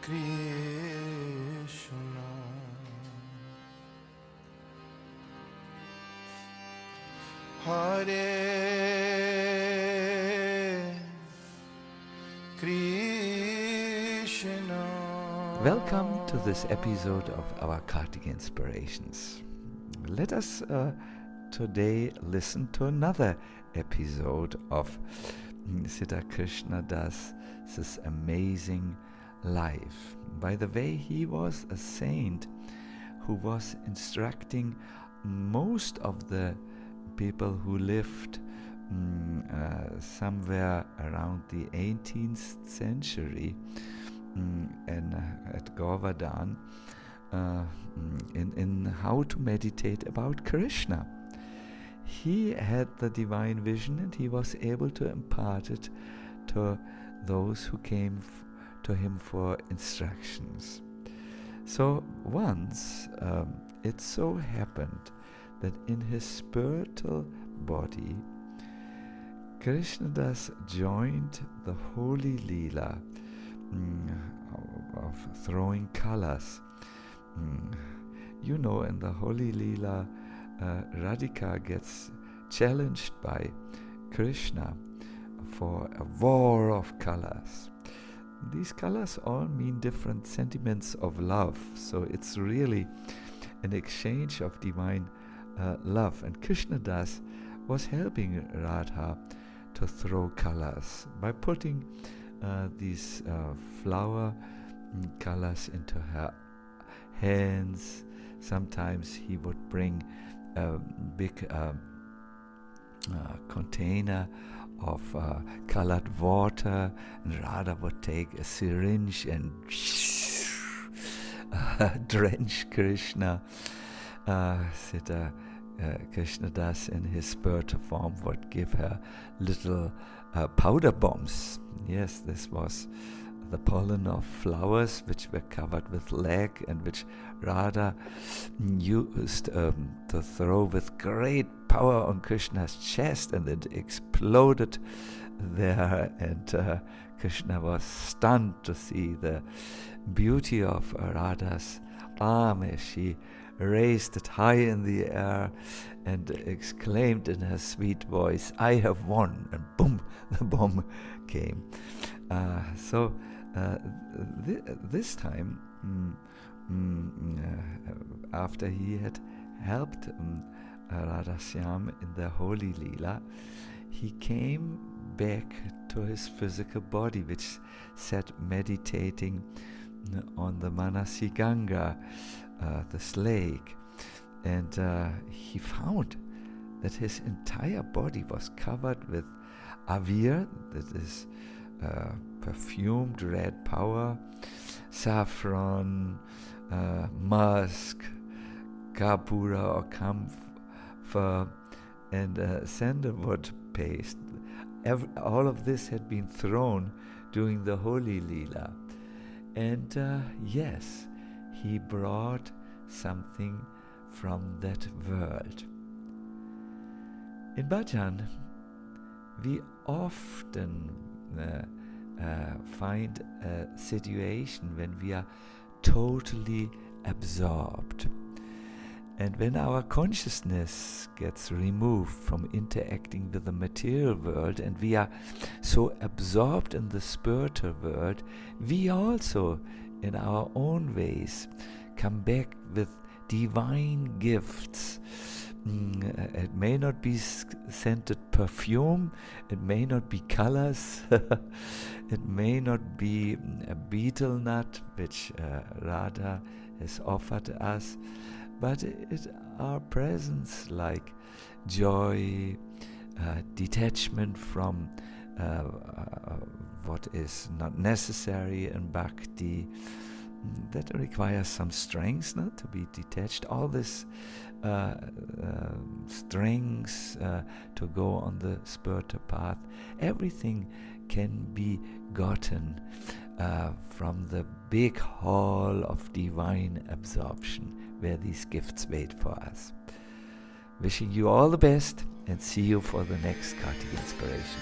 Krishna, Hare Krishna. Welcome to this episode of our Kartik Inspirations. Let us today listen to another episode of Siddha Krishna does this amazing life. By the way, he was a saint who was instructing most of the people who lived somewhere around the 18th century at Govardhan in how to meditate about Krishna. He had the divine vision and he was able to impart it to those who came to him for instructions. So once it so happened that in his spiritual body Krishnadas joined the holy lila of throwing colors. You know, in the holy lila, Radhika gets challenged by Krishna for a war of colors. These colors all mean different sentiments of love, so it's really an exchange of divine love. And Krishnadas was helping Radha to throw colors by putting these flower colors into her hands. Sometimes he would bring a big container of colored water, and Radha would take a syringe and drench Krishna. Siddha Krishna does in his spiritual form would give her little powder bombs. Yes, this was the pollen of flowers which were covered with lead and which Radha used to throw with great power on Krishna's chest, and it exploded there, and Krishna was stunned to see the beauty of Radha's arm as she raised it high in the air and exclaimed in her sweet voice, "I have won," and boom, the bomb came. This time, after he had helped Radhasyam in the holy lila, he came back to his physical body, which sat meditating on the Manasi Ganga, this lake, and he found that his entire body was covered with avir, that is perfumed red powder, saffron, musk, kapura or camphor, and sandalwood paste. All of this had been thrown during the holy lila, and yes, he brought something from that world. In bhajan, we often find a situation when we are totally absorbed. And when our consciousness gets removed from interacting with the material world and we are so absorbed in the spiritual world, we also, in our own ways, come back with divine gifts. It may not be scented perfume, it may not be colors, it may not be a betel nut which Radha has offered us, but it our presence like joy, detachment from what is not necessary in bhakti. That requires some strength, not to be detached. All this strengths to go on the spiritual path. Everything can be gotten from the big hall of divine absorption, where these gifts wait for us. Wishing you all the best, and see you for the next Kartik Inspiration.